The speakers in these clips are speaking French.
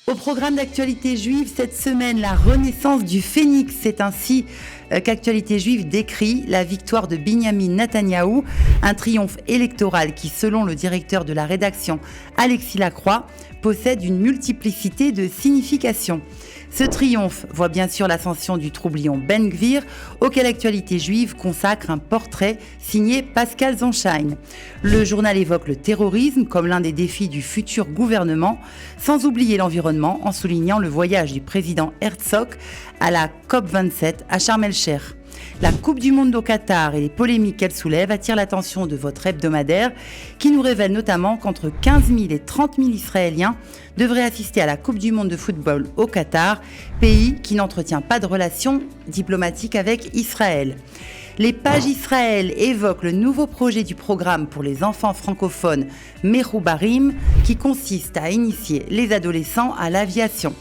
Au programme d'actualité juive cette semaine, la renaissance du Phénix. C'est ainsi qu'Actualité juive décrit la victoire de Binyamin Netanyahou, un triomphe électoral qui, selon le directeur de la rédaction Alexis Lacroix, possède une multiplicité de significations. Ce triomphe voit bien sûr l'ascension du troublion Ben Gvir, auquel Actualité juive consacre un portrait signé Pascal Zonshine. Le journal évoque le terrorisme comme l'un des défis du futur gouvernement, sans oublier l'environnement en soulignant le voyage du président Herzog à la COP27 à Sharm el-Sheikh. La Coupe du Monde au Qatar et les polémiques qu'elle soulève attirent l'attention de votre hebdomadaire qui nous révèle notamment qu'entre 15 000 et 30 000 Israéliens devraient assister à la Coupe du Monde de football au Qatar, pays qui n'entretient pas de relations diplomatiques avec Israël. Les pages Israël évoquent le nouveau projet du programme pour les enfants francophones Mechoubarim qui consiste à initier les adolescents à l'aviation.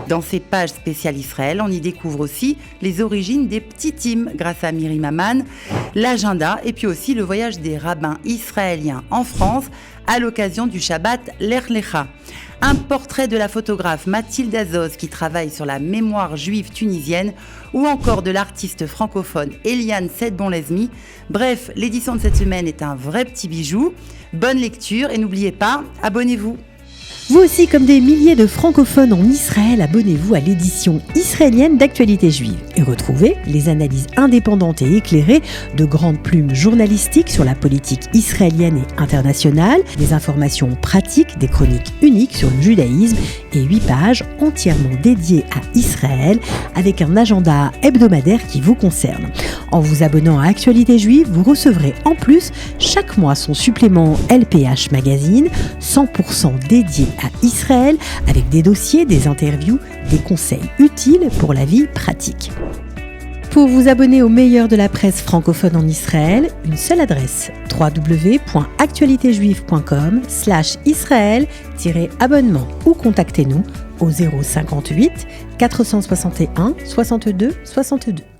Dans ces pages spéciales Israël, on y découvre aussi les origines des petits teams grâce à Myri Maman, l'agenda et puis aussi le voyage des rabbins israéliens en France à l'occasion du Shabbat Lech Lecha. Un portrait de la photographe Mathilde Azoz qui travaille sur la mémoire juive tunisienne ou encore de l'artiste francophone Eliane Sedbon-Lezmi. Bref, l'édition de cette semaine est un vrai petit bijou. Bonne lecture et n'oubliez pas, abonnez-vous. Vous aussi, comme des milliers de francophones en Israël, abonnez-vous à l'édition israélienne d'Actualité juive et retrouvez les analyses indépendantes et éclairées de grandes plumes journalistiques sur la politique israélienne et internationale, des informations pratiques, des chroniques uniques sur le judaïsme et 8 pages entièrement dédiées à Israël avec un agenda hebdomadaire qui vous concerne. En vous abonnant à Actualité juive, vous recevrez en plus chaque mois son supplément LPH Magazine, 100% dédié à Israël, avec des dossiers, des interviews, des conseils utiles pour la vie pratique. Pour vous abonner au meilleur de la presse francophone en Israël, une seule adresse, www.actualitéjuive.com/israël-abonnement ou contactez-nous au 058 461 62 62.